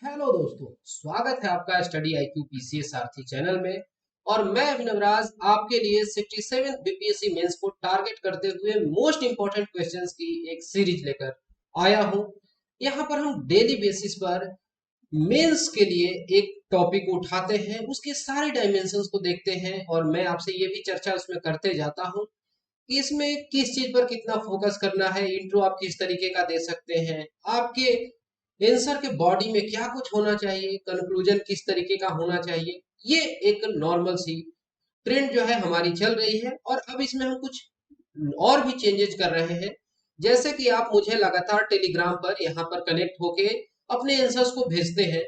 Hello दोस्तों, स्वागत है आपका स्टडी आईक्यू पीसीएस सारथी चैनल में। और मैं अभिनव राज आपके लिए 67 बीपीएससी मेंस को टारगेट करते हुए मोस्ट इंपॉर्टेंट क्वेश्चंस की एक सीरीज लेकर आया हूं। यहां पर हम डेली बेसिस पर मेंस के लिए एक टॉपिक उठाते हैं, उसके सारे डायमेंशंस को देखते हैं और मैं आपसे ये भी चर्चा उसमें करते जाता हूं कि इसमें किस चीज पर कितना फोकस करना है। इंट्रो आप किस तरीके का दे सकते हैं, आपके आंसर के बॉडी में क्या कुछ होना चाहिए, कंक्लूजन किस तरीके का होना चाहिए। ये एक नॉर्मल सी ट्रेंड जो है हमारी चल रही है और अब इसमें हम कुछ और भी चेंजेस कर रहे हैं। जैसे कि आप मुझे लगातार टेलीग्राम पर यहाँ पर कनेक्ट होके अपने आंसर्स को भेजते हैं।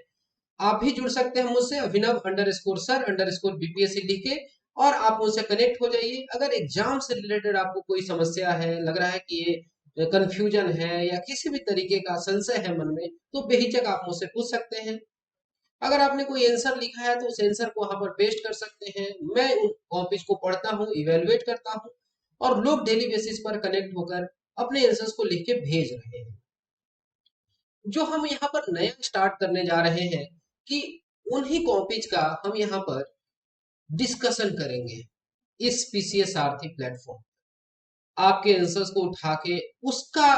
आप भी जुड़ सकते हैं मुझसे, Abhinav underscore sir underscore BPSC लिख के, और आप मुझसे कनेक्ट हो जाइए। अगर एग्जाम से रिलेटेड आपको कोई समस्या है, लग रहा है कि ये कंफ्यूजन है या किसी भी तरीके का संशय है मन में, तो बेहिचक आप मुझसे पूछ सकते हैं। अगर आपने कोई आंसर लिखा है तो उस आंसर को वहां पर पेस्ट कर सकते हैं। मैं उन कॉपीज को पढ़ता हूँ, इवेलुएट करता हूँ और लोग डेली बेसिस पर कनेक्ट होकर अपने आंसर्स को लिख के भेज रहे हैं। जो हम यहाँ पर नया स्टार्ट करने जा रहे हैं कि उन्हीं कॉपीज का हम यहाँ पर डिस्कशन करेंगे इस पीसीएस सारथी प्लेटफॉर्म। आपके आंसर्स को उठा के उसका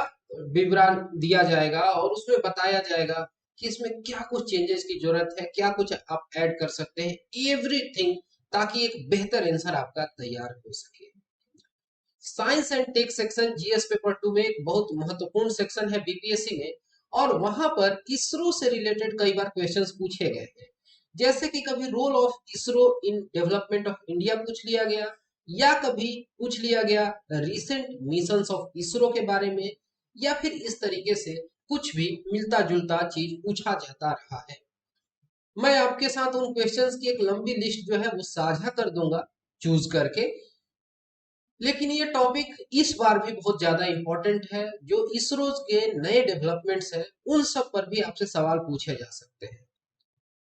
विवरण दिया जाएगा और उसमें बताया जाएगा कि इसमें क्या कुछ चेंजेस की जरूरत है, क्या कुछ आप ऐड कर सकते हैं, एवरीथिंग, ताकि एक बेहतर आंसर आपका तैयार हो सके। Science and tech section GS paper 2 में एक बहुत महत्वपूर्ण सेक्शन है बीपीएससी में, और वहां पर इसरो से रिलेटेड कई बार क्वेश्चंस पूछे गए हैं। जैसे कि कभी role of ISRO in development of India पूछ लिया गया, या कभी पूछ लिया गया रिसेंट मिशंस ऑफ इसरो के बारे में, या फिर इस तरीके से कुछ भी मिलता जुलता चीज पूछा जाता रहा है। मैं आपके साथ उन क्वेश्चंस की एक लंबी लिस्ट जो है वो साझा कर दूंगा चूज करके। लेकिन ये टॉपिक इस बार भी बहुत ज्यादा इंपॉर्टेंट है। जो इसरो के नए डेवलपमेंट्स हैं उन सब पर भी आपसे सवाल पूछे जा सकते हैं।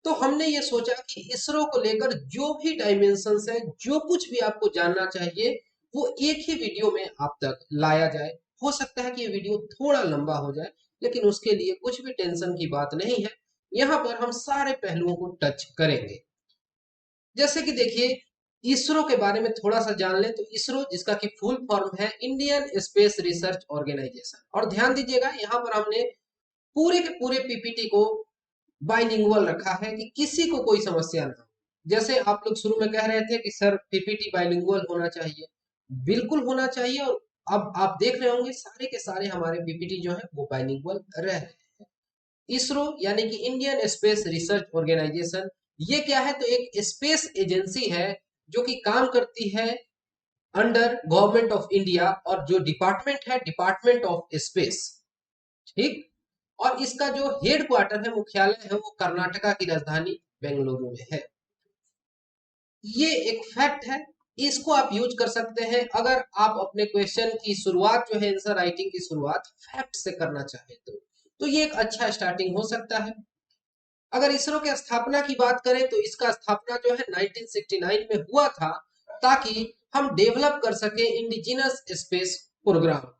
तो हमने ये सोचा कि इसरो को लेकर जो भी डायमेंशंस है, जो कुछ भी आपको जानना चाहिए, वो एक ही वीडियो में आप तक लाया जाए। हो सकता है कि ये वीडियो थोड़ा लंबा हो जाए, लेकिन उसके लिए कुछ भी टेंशन की बात नहीं है। यहाँ पर हम सारे पहलुओं को टच करेंगे। जैसे कि देखिए, इसरो के बारे में थोड़ा सा जान लें तो इसरो, जिसका कि फुल फॉर्म है इंडियन स्पेस रिसर्च ऑर्गेनाइजेशन। और ध्यान दीजिएगा, यहाँ पर हमने पूरे के पूरे पीपीटी को बाइलिंगुअल रखा है कि किसी को कोई समस्या ना हो। जैसे आप लोग शुरू में कह रहे थे कि सर पीपीटी बाइलिंगुअल होना चाहिए, बिल्कुल होना चाहिए। और अब आप देख रहे होंगे सारे के सारे हमारे पीपीटी जो है वो बाइलिंगुअल रह रहे हैं। इसरो यानी कि इंडियन स्पेस रिसर्च ऑर्गेनाइजेशन, ये क्या है? तो एक स्पेस एजेंसी है जो कि काम करती है अंडर गवर्नमेंट ऑफ इंडिया, और जो डिपार्टमेंट है डिपार्टमेंट ऑफ स्पेस। ठीक। और इसका जो हेड क्वार्टर है, मुख्यालय है, वो कर्नाटका की राजधानी बेंगलुरु में है। ये एक फैक्ट है, इसको आप यूज कर सकते हैं अगर आप अपने क्वेश्चन की शुरुआत जो है, आंसर राइटिंग की शुरुआत फैक्ट से करना चाहें तो ये एक अच्छा स्टार्टिंग हो सकता है। अगर इसरो के स्थापना की बात करें तो इसका स्थापना जो है 1969 में हुआ था, ताकि हम डेवलप कर सके इंडिजिनस स्पेस प्रोग्राम।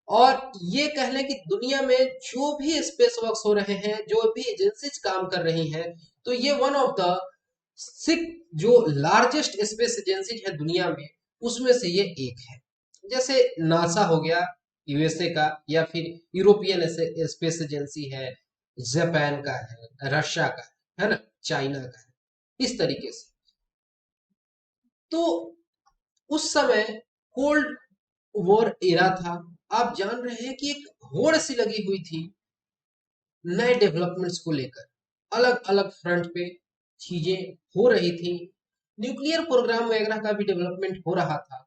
और ये कह लें कि दुनिया में जो भी स्पेस वर्क हो रहे हैं, जो भी एजेंसीज काम कर रही हैं, तो ये वन ऑफ द 6 जो लार्जेस्ट स्पेस एजेंसीज है दुनिया में, उसमें से ये एक है। जैसे नासा हो गया यूएसए का, या फिर यूरोपियन स्पेस एजेंसी है, जापान का है, रशिया का है ना, चाइना का है, इस तरीके से। तो उस समय कोल्ड वॉर एरा था। आप जान रहे हैं कि एक होड़ सी लगी हुई थी नए डेवलपमेंट्स को लेकर, अलग अलग फ्रंट पे चीजें हो रही थी। न्यूक्लियर प्रोग्राम वगैरह का भी डेवलपमेंट हो रहा था,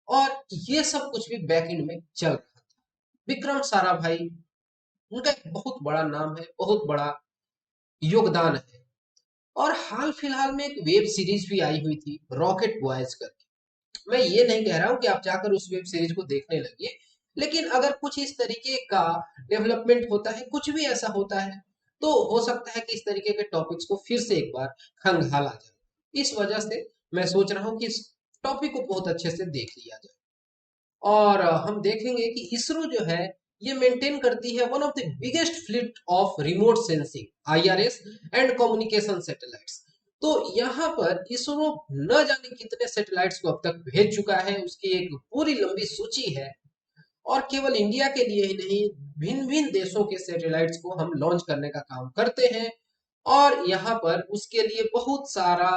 और ये सब कुछ भी बैक एंड में चल रहा था। विक्रम साराभाई, उनका एक बहुत बड़ा नाम है, बहुत बड़ा योगदान है। और हाल फिलहाल में एक वेब सीरीज भी आई हुई थी रॉकेट बॉयज करके। मैं ये नहीं कह रहा हूं कि आप जाकर उस वेब सीरीज को देखने लगिए, लेकिन अगर कुछ इस तरीके का डेवलपमेंट होता है, कुछ भी ऐसा होता है, तो हो सकता है कि इस तरीके के टॉपिक्स को फिर से एक बार खंगाला जाए। इस वजह से मैं सोच रहा हूँ कि इस टॉपिक को बहुत अच्छे से देख लिया जाए। और हम देखेंगे कि इसरो जो है ये मेंटेन करती है one of the biggest fleet of remote sensing IRS and communication satellites. तो यहाँ पर इसरो न जाने कितने सैटेलाइट्स को अब तक भेज चुका है, उसकी एक पूरी लंबी सूची है। और केवल इंडिया के लिए ही नहीं, भिन्न भिन्न देशों के सैटेलाइट्स को हम लॉन्च करने का काम करते हैं। और यहाँ पर उसके लिए बहुत सारा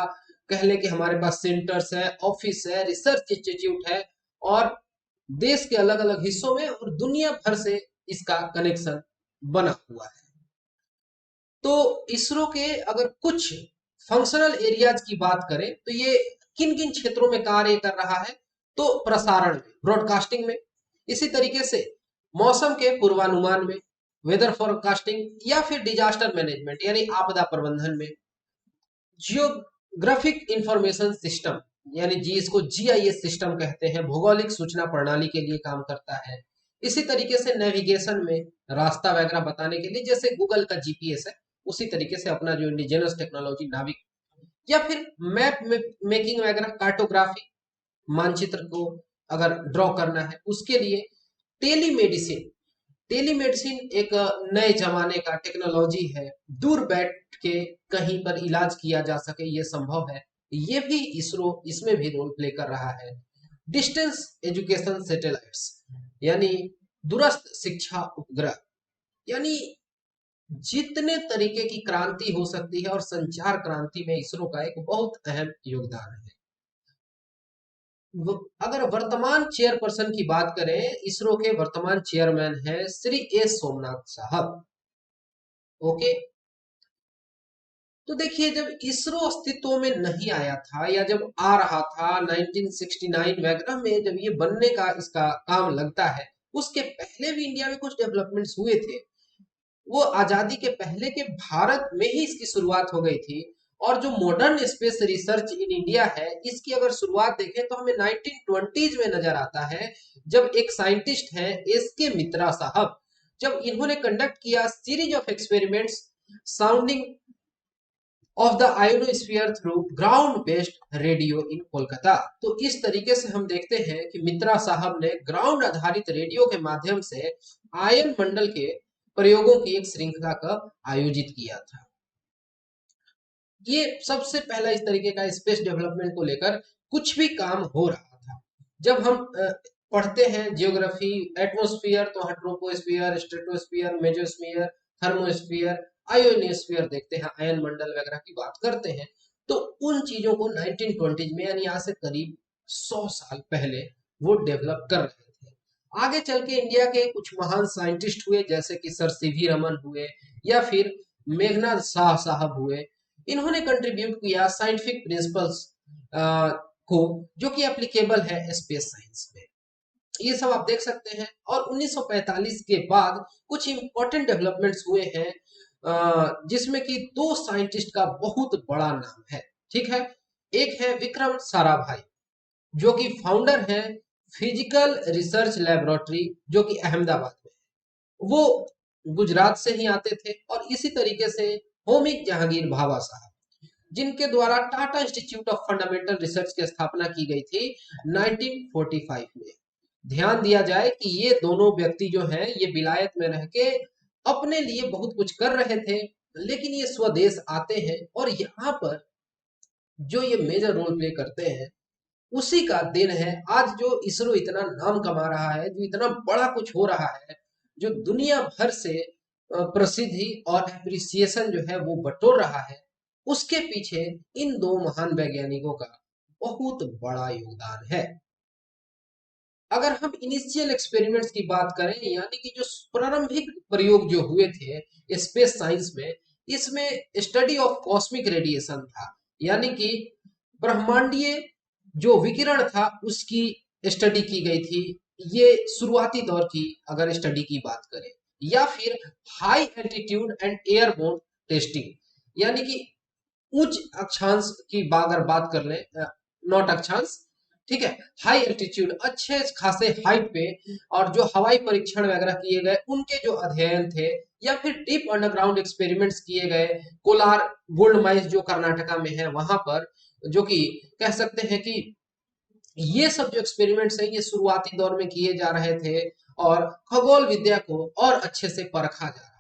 कह लें कि हमारे पास सेंटर्स है, ऑफिस है, रिसर्च इंस्टीट्यूट है, और देश के अलग अलग हिस्सों में और दुनिया भर से इसका कनेक्शन बना हुआ है। तो इसरो के अगर कुछ फंक्शनल एरियाज की बात करें तो ये किन किन क्षेत्रों में कार्य कर रहा है, तो प्रसारण में, ब्रॉडकास्टिंग में, इसी तरीके से मौसम के पूर्वानुमान में, वेदर फोरकास्टिंग, या फिर डिजास्टर मैनेजमेंट यानी आपदा प्रबंधन में, जियोग्राफिक इंफॉर्मेशन सिस्टम यानी जी इसको जीआईएस सिस्टम कहते हैं, भौगोलिक सूचना प्रणाली के लिए काम करता है। इसी तरीके से नेविगेशन में, रास्ता वगैरह बताने के लिए, जैसे गूगल का जीपीएस है उसी तरीके से अपना जो इंडिजिनस टेक्नोलॉजी नाविक, या फिर मैप मेकिंग वगैरह, कार्टोग्राफी, मानचित्र को अगर ड्रॉ करना है उसके लिए, टेलीमेडिसिन, टेलीमेडिसिन एक नए जमाने का टेक्नोलॉजी है, दूर बैठ के कहीं पर इलाज किया जा सके ये संभव है, ये भी इसरो इसमें भी रोल प्ले कर रहा है। डिस्टेंस एजुकेशन सैटेलाइट्स यानी दूरस्थ शिक्षा उपग्रह, यानी जितने तरीके की क्रांति हो सकती है और संचार क्रांति में इसरो का एक बहुत अहम योगदान है। अगर वर्तमान चेयरपर्सन की बात करें, इसरो के वर्तमान चेयरमैन है श्री एस सोमनाथ साहब। ओके, तो देखिए जब इसरो अस्तित्व में नहीं आया था या जब आ रहा था 1969 वगैरह में, जब ये बनने का इसका काम लगता है, उसके पहले भी इंडिया में कुछ डेवलपमेंट्स हुए थे। वो आजादी के पहले के भारत में ही इसकी शुरुआत हो गई थी। और जो modern space research in India है, इसकी अगर शुरुआत देखें तो हमें 1920s में नजर आता है, जब एक साइंटिस्ट हैं एस के मित्रा साहब, जब इन्होंने कंडक्ट किया series of experiments sounding of the ionosphere through ground based radio in Kolkata. तो इस तरीके से हम देखते हैं कि मित्रा साहब ने ग्राउंड आधारित रेडियो के माध्यम से आयन मंडल के प्रयोगों की एक श्रृंखला का आयोजित किया था। ये सबसे पहला इस तरीके का स्पेस डेवलपमेंट को लेकर कुछ भी काम हो रहा था। जब हम पढ़ते हैं जियोग्राफी, एटमॉस्फेयर तो troposphere, stratosphere, mesosphere, thermosphere, ionosphere देखते हैं, आयन मंडल वगैरह की बात करते हैं, तो उन चीजों को 1920 में यानी आज से करीब 100 साल पहले वो डेवलप कर रहे थे। आगे चल के इंडिया के कुछ महान साइंटिस्ट हुए, जैसे कि सर सीवी रमन हुए या फिर मेघनाथ शाह साहब हुए। इन्होंने कंट्रीब्यूट किया साइंटिफिक प्रिंसिपल्स को, जो कि एप्लीकेबल है स्पेस साइंस में। ये सब आप देख सकते हैं। और 1945 के बाद कुछ इंपॉर्टेंट डेवलपमेंट्स हुए हैं, जिसमें कि दो साइंटिस्ट का बहुत बड़ा नाम है। ठीक है, एक है विक्रम साराभाई, जो कि फाउंडर है फिजिकल रिसर्च लेबोरेटरी, जो कि अहमदाबाद में है। वो गुजरात से ही आते थे। और इसी तरीके से होमिक जहांगीर भाभा साहब, जिनके द्वारा Tata institute of fundamental research की स्थापना की गई थी 1945 में। ध्यान दिया जाए कि ये दोनों व्यक्ति जो हैं, ये विलायत में रह के अपने लिए बहुत कुछ कर रहे थे, लेकिन ये स्वदेश आते हैं और यहाँ पर जो ये मेजर रोल प्ले करते हैं, उसी का दिन है आज जो इसरो इतना नाम कमा रहा है, जो इतना बड़ा कुछ हो रहा है, जो दुनिया भर से प्रसिद्धि और एप्रिसिएशन जो है वो बटोर रहा है। उसके पीछे इन दो महान वैज्ञानिकों का बहुत बड़ा योगदान है। अगर हम इनिशियल एक्सपेरिमेंट्स की बात करें, यानी कि जो प्रारंभिक प्रयोग जो हुए थे स्पेस साइंस में, इसमें स्टडी ऑफ कॉस्मिक रेडिएशन था, यानी कि ब्रह्मांडीय जो विकिरण था उसकी स्टडी की गई थी। ये शुरुआती दौर की अगर स्टडी की बात करें, या फिर high altitude and airborne testing, यानी कि उच्च अक्षांश की अगर बात कर लें, नॉट अक्षांश, ठीक है, हाई एल्टीट्यूड, अच्छे खासे हाइट पे, और जो हवाई परीक्षण वगैरह किए गए उनके जो अध्ययन थे, या फिर डीप अंडरग्राउंड एक्सपेरिमेंट्स किए गए कोलार गोल्ड माइंस जो कर्नाटका में है वहां पर, जो कि कह सकते हैं कि ये सब जो एक्सपेरिमेंट्स है ये शुरुआती दौर में किए जा रहे थे और खगोल विद्या को और अच्छे से परखा जा रहा है।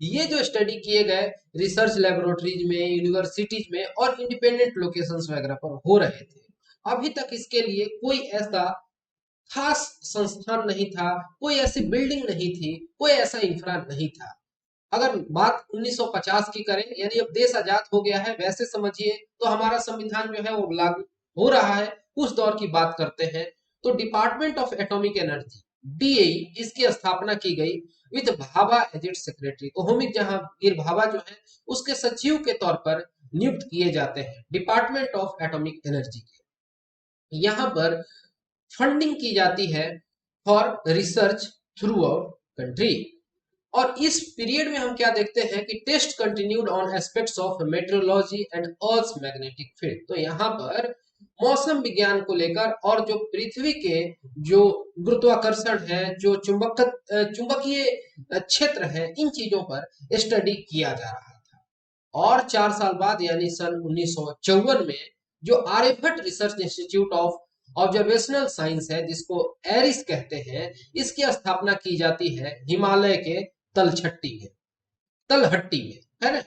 ये जो स्टडी किए गए रिसर्च लेबोरेटरीज में, यूनिवर्सिटीज में और इंडिपेंडेंट लोकेशंस वगैरह पर हो रहे थे। अभी तक इसके लिए कोई ऐसा खास संस्थान नहीं था, कोई ऐसी बिल्डिंग नहीं थी, कोई ऐसा इंफ्रा नहीं था। अगर बात 1950 की करें, यानी अब देश आजाद हो गया है वैसे समझिए, तो हमारा संविधान जो है वो लागू हो रहा है, उस दौर की बात करते हैं। तो department of atomic energy, DAE, इसकी स्थापना की गई with Bhabha as its secretary. तो होमी जहांगीर भाभा जो है उसके सचिव के तौर पर नियुक्त किए जाते हैं डिपार्टमेंट ऑफ एटॉमिक एनर्जी के। यहाँ पर फंडिंग की जाती है for research throughout country. और इस पीरियड में हम क्या देखते हैं कि test continued on aspects of metrology and earth magnetic field. तो यहाँ पर मौसम विज्ञान को लेकर और जो पृथ्वी के जो गुरुत्वाकर्षण है, जो चुंबकीय क्षेत्र है, इन चीजों पर स्टडी किया जा रहा था। और 4 साल बाद यानी सन 1954 में जो Aryabhatta research institute of observational science है, जिसको एरिस कहते हैं, इसकी स्थापना की जाती है हिमालय के तलछट्टी में, तलहट्टी में, है ना।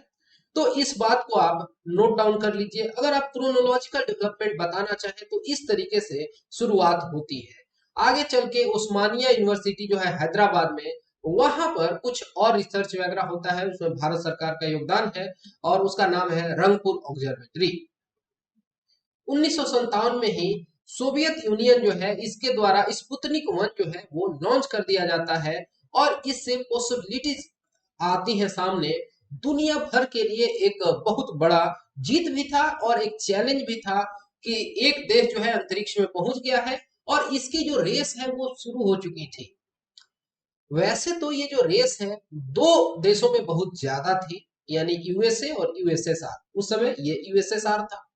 तो इस बात को आप नोट डाउन कर लीजिए। अगर आप क्रोनोलॉजिकल डेवलपमेंट बताना चाहें तो इस तरीके से शुरुआत होती है। आगे चल के उस्मानिया यूनिवर्सिटी जो है हैदराबाद में, वहां पर कुछ और रिसर्च वगैरह होता है, उसमें भारत सरकार का योगदान है और उसका नाम है रंगपुर ऑब्जर्वेटरी। 1957 में ही सोवियत यूनियन जो है इसके द्वारा स्पुतनिक 1 जो है वो लॉन्च कर दिया जाता है और इससे पॉसिबिलिटीज आती है सामने। दुनिया भर के लिए एक बहुत बड़ा जीत भी था और एक चैलेंज भी था कि एक देश जो है अंतरिक्ष में पहुंच गया है और इसकी जो रेस है वो शुरू हो चुकी थी। वैसे तो ये जो रेस है दो देशों में बहुत ज्यादा थी, यानी यूएसए और यूएसएसआर। उस समय ये यूएसएसआर था,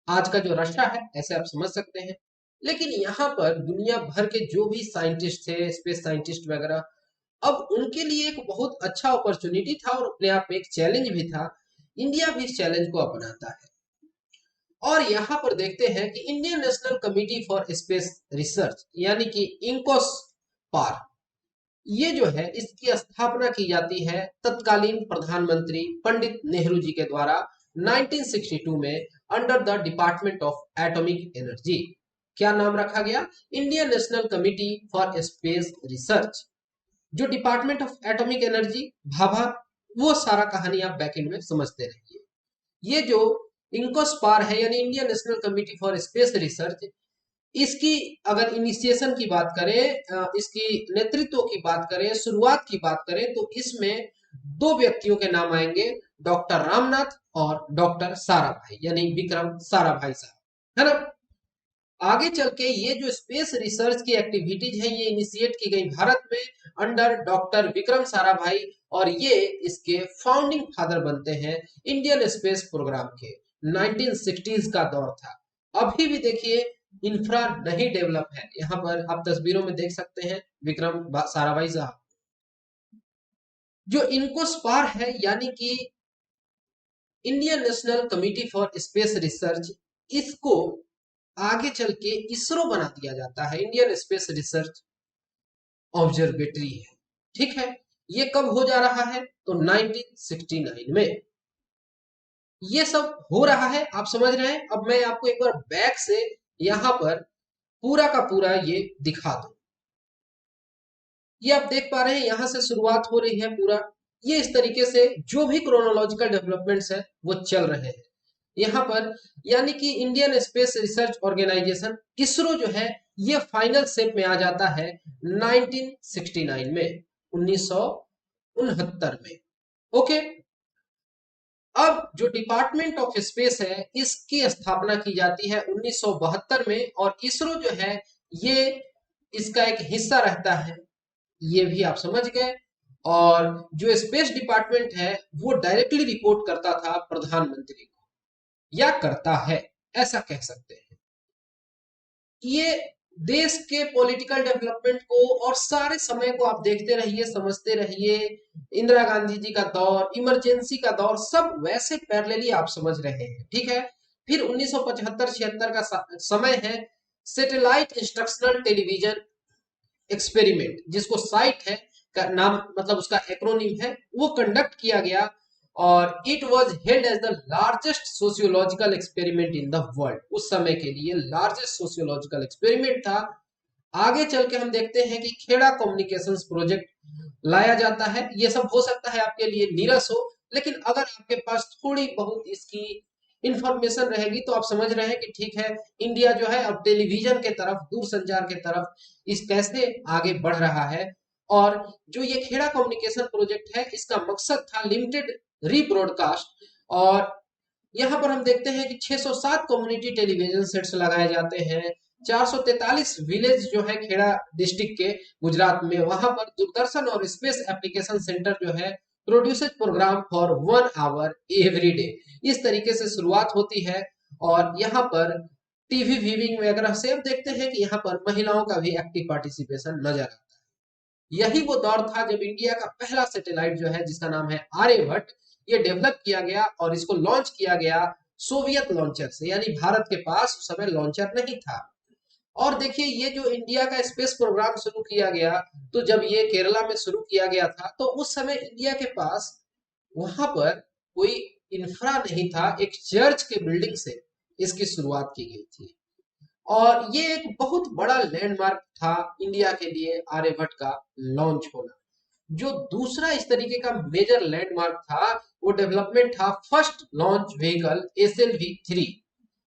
आज का जो रशिया है ऐसे आप समझ सकते हैं। लेकिन यहाँ पर दुनिया भर के जो भी साइंटिस्ट थे, स्पेस साइंटिस्ट वगैरह, अब उनके लिए एक बहुत अच्छा अपॉर्चुनिटी था और अपने आप में एक चैलेंज भी था। इंडिया भी इस चैलेंज को अपनाता है और यहाँ पर देखते हैं कि Indian national committee for space research यानी कि इंकोस पार, ये जो है इसकी स्थापना की जाती है तत्कालीन प्रधानमंत्री पंडित नेहरू जी के द्वारा 1962 में under the department of atomic energy. क्या नाम रखा गया? Indian national committee for space research. जो department of atomic energy, Bhabha, वो सारा कहानी आप बैकएंड में समझते रहिए। ये जो इंकोस्पार है यानी Indian national committee for space research, इसकी अगर इनिशिएशन की बात करें, इसकी नेतृत्व की बात करें, शुरुआत की बात करें, तो इसमें दो व्यक्तियों के नाम आएंगे, डॉक्टर रामनाथ और डॉक्टर साराभाई यानी विक्रम साराभाई साहब, है ना। आगे चल के ये जो स्पेस रिसर्च की एक्टिविटीज है ये इनिशिएट की गई भारत में अंडर डॉक्टर विक्रम साराभाई और ये इसके फाउंडिंग फादर बनते हैं इंडियन स्पेस प्रोग्राम के। 1960s का दौर था। अभी भी देखिए इंफ्रा नहीं डेवलप है, यहाँ पर आप तस्वीरों में देख सकते हैं विक्रम साराभाई साहब। जो इनको स्पार है यानी कि Indian national committee for space research, इसको आगे चल के इसरो बना दिया जाता है, इंडियन स्पेस रिसर्च ऑब्जर्वेटरी है, ठीक है। ये कब हो जा रहा है? तो 1969 में ये सब हो रहा है, आप समझ रहे हैं। अब मैं आपको एक बार बैक से यहां पर पूरा का पूरा ये दिखा दूं। ये आप देख पा रहे हैं यहां से शुरुआत हो रही है पूरा, ये इस तरीके से जो भी क्रोनोलॉजिकल डेवलपमेंट्स है वो चल रहे हैं यहाँ पर। यानी कि Indian space research organisation ISRO जो है ये फाइनल शेप में आ जाता है 1969 में, 1969 में। ओके, अब जो डिपार्टमेंट ऑफ स्पेस है इसकी स्थापना की जाती है 1972 में और इसरो जो है ये इसका एक हिस्सा रहता है, ये भी आप समझ गए। और जो स्पेस डिपार्टमेंट है वो डायरेक्टली रिपोर्ट करता था प्रधानमंत्री को, या करता है, ऐसा कह सकते हैं। ये देश के पॉलिटिकल डेवलपमेंट को और सारे समय को आप देखते रहिए, समझते रहिए। इंदिरा गांधी जी का दौर, इमरजेंसी का दौर, सब वैसे पैरेलली आप समझ रहे हैं, ठीक है। फिर 1975-76 का समय है, सैटेलाइट इंस्ट्रक्शनल टेलीविजन एक्सपेरिमेंट, जिसको साइट है का नाम मतलब उसका एक्रोनिम है, वो कंडक्ट किया गया और it was held as the largest sociological experiment in the world. उस समय के लिए लार्जेस्ट सोशियोलॉजिकल एक्सपेरिमेंट था। आगे चल के हम देखते हैं कि खेड़ा कम्युनिकेशंस प्रोजेक्ट लाया जाता है। ये सब हो सकता है आपके लिए नीरस हो, लेकिन अगर आपके पास थोड़ी बहुत इसकी इंफॉर्मेशन रहेगी तो आप समझ रहे हैं कि ठीक है, इंडिया जो है अब टेलीविजन के तरफ, दूरसंचार के तरफ इस कैसे आगे बढ़ रहा है। और जो ये खेड़ा कम्युनिकेशन प्रोजेक्ट है, इसका मकसद था लिमिटेड रीब्रॉडकास्ट। और यहाँ पर हम देखते हैं कि 607 कम्युनिटी टेलीविजन सेट्स लगाए जाते हैं। 443 विलेज जो है खेड़ा डिस्ट्रिक्ट के गुजरात में, वहां पर दूरदर्शन और स्पेस एप्लीकेशन सेंटर जो है produced programme for 1 hour every day. इस तरीके से शुरुआत होती है और यहाँ पर टीवी व्यूइंग वगैरह से हम देखते हैं कि यहाँ पर महिलाओं का भी एक्टिव पार्टिसिपेशन नजर आता है। यही वो दौर था जब इंडिया का पहला सैटेलाइट जो है, जिसका नाम है आर्यभट्ट, ये डेवलप किया गया और इसको लॉन्च किया गया सोवियत लॉन्चर से, यानी भारत के पास उस समय लॉन्चर नहीं था। और देखिए, ये जो इंडिया का स्पेस प्रोग्राम शुरू किया गया, तो जब ये केरला में शुरू किया गया था तो उस समय इंडिया के पास वहां पर कोई इंफ्रा नहीं था। एक चर्च के बिल्डिंग से इसकी शुरुआत की गई थी और ये एक बहुत बड़ा लैंडमार्क था इंडिया के लिए, आर्यभट्ट का लॉन्च होना। जो दूसरा इस तरीके का मेजर लैंडमार्क था, वो डेवलपमेंट था फर्स्ट लॉन्च व्हीकल SLV-3,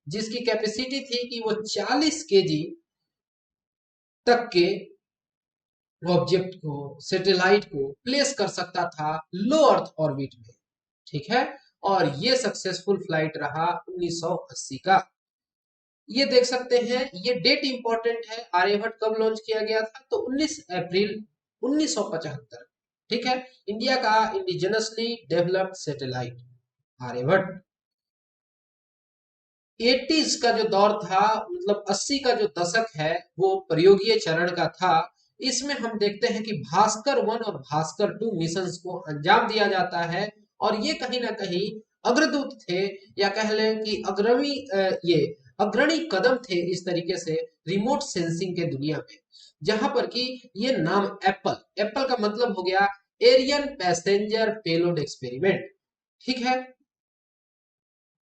जिसकी कैपेसिटी थी कि वो 40 केजी तक के ऑब्जेक्ट को, सैटेलाइट को प्लेस कर सकता था लो अर्थ ऑर्बिट में। ठीक है, और ये सक्सेसफुल फ्लाइट रहा 1980 का। ये देख सकते हैं, ये डेट इंपॉर्टेंट है। आर्यभट्ट कब लॉन्च किया गया था? तो 19 अप्रैल 1975। ठीक है, इंडिया का indigenously developed satellite Aryabhata. 80s का जो दौर था, मतलब 80 का जो दशक है, वो प्रयोगीय चरण का था। इसमें हम देखते हैं कि भास्कर 1 और भास्कर 2 मिशंस को अंजाम दिया जाता है और ये कहीं ना कहीं अग्रदूत थे, या कह लें कि ये अग्रणी कदम थे इस तरीके से रिमोट सेंसिंग के दुनिया में, जहां पर कि ये नाम एप्पल, एप्पल का मतलब हो गया एरियन पैसेंजर पेलोड एक्सपेरिमेंट। ठीक है,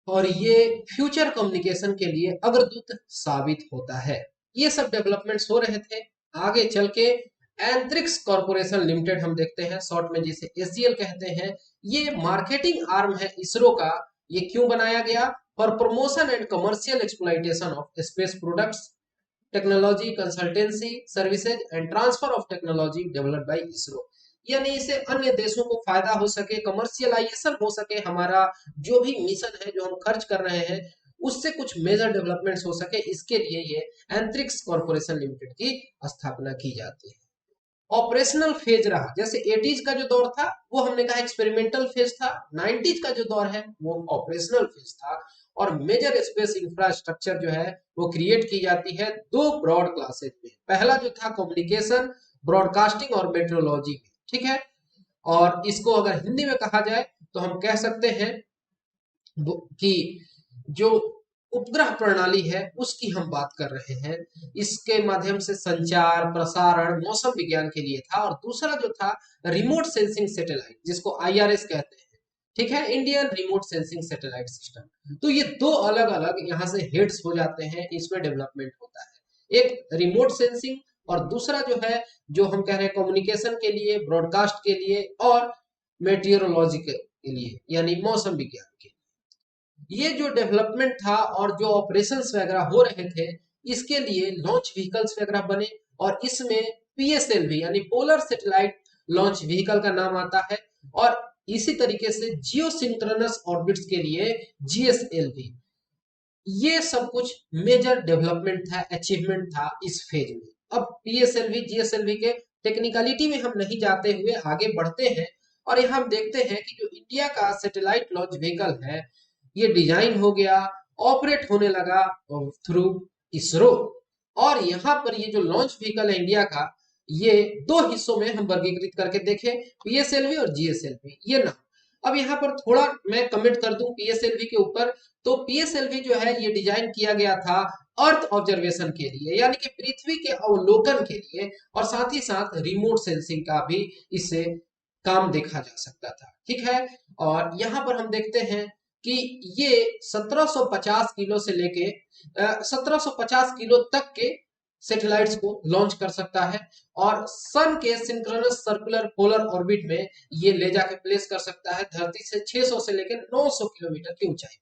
और ये फ्यूचर कम्युनिकेशन के लिए अग्रदूत साबित होता है। ये सब डेवलपमेंट्स हो रहे थे। आगे चल के एंथ्रिक्स कॉर्पोरेशन लिमिटेड हम देखते हैं, शॉर्ट में जिसे SGL कहते हैं। ये मार्केटिंग आर्म है इसरो का। ये क्यों बनाया गया? For promotion and commercial exploitation of space products, technology consultancy services and transfer of technology developed by ISRO. यानी इसे अन्य देशों को फायदा हो सके, कमर्शियलाइजेशन हो सके, हमारा जो भी मिशन है जो हम खर्च कर रहे हैं उससे कुछ मेजर डेवलपमेंट्स हो सके, इसके लिए ये एंथ्रिक्स कॉर्पोरेशन लिमिटेड की स्थापना की जाती है। ऑपरेशनल फेज रहा, जैसे 80s का जो दौर था वो हमने कहा एक्सपेरिमेंटल फेज था, 90s का जो दौर है वो ऑपरेशनल फेज था। और मेजर स्पेस इंफ्रास्ट्रक्चर जो है वो क्रिएट की जाती है दो ब्रॉड क्लासेज में। पहला जो था कम्युनिकेशन, ब्रॉडकास्टिंग और मेट्रोलॉजी में। ठीक है, और इसको अगर हिंदी में कहा जाए तो हम कह सकते हैं कि जो उपग्रह प्रणाली है उसकी हम बात कर रहे हैं। इसके माध्यम से संचार, प्रसारण मौसम विज्ञान के लिए था। और दूसरा जो था रिमोट सेंसिंग सैटेलाइट, जिसको IRS कहते हैं। ठीक है, Indian remote sensing satellite system. तो ये दो अलग अलग यहाँ से हेड्स हो जाते हैं, इसमें डेवलपमेंट होता है। एक रिमोट सेंसिंग और दूसरा जो है, जो हम कह रहे हैं कम्युनिकेशन के लिए, ब्रॉडकास्ट के लिए और मेटीरियोलॉजी के लिए, यानी मौसम विज्ञान के। ये जो डेवलपमेंट था और जो ऑपरेशंस वगैरह हो रहे थे, इसके लिए लॉन्च व्हीकल्स वगैरह बने और इसमें PSLV यानी पोलर सैटेलाइट लॉन्च व्हीकल का नाम आता है। और इसी तरीके से जियो सिंक्रोनस ऑर्बिट्स के लिए GSLV। ये सब कुछ मेजर डेवलपमेंट था, अचीवमेंट था इस फेज में। अब PSLV GSLV के टेक्निकलिटी में हम नहीं जाते हुए आगे बढ़ते हैं और यहाँ हम देखते हैं कि जो इंडिया का सैटेलाइट लॉन्च व्हीकल है, ये डिजाइन हो गया, ऑपरेट होने लगा थ्रू इसरो। और यहाँ पर ये जो लॉन्च व्हीकल है इंडिया का, ये दो हिस्सों में हम वर्गीकृत करके देखें, PSLV और GSLV। ये ना अब यहाँ पर थोड़ा मैं कमेंट कर दूं पीएसएलवी के ऊपर, तो पीएसएलवी जो है ये डिजाइन किया गया था अर्थ ऑब्जर्वेशन के लिए, यानी कि पृथ्वी के अवलोकन के लिए, और साथ ही साथ रिमोट सेंसिंग का भी इससे काम देखा जा सकता था। ठीक है, और यहाँ पर हम देखते हैं कि ये 1750 किलो से लेके 1750 किलो तक के सैटेलाइट्स को लॉन्च कर सकता है, और सन के सिंक्रोनस सर्कुलर पोलर ऑर्बिट में ये ले जाके प्लेस कर सकता है धरती से 600 से लेकर 900 किलोमीटर की ऊंचाई।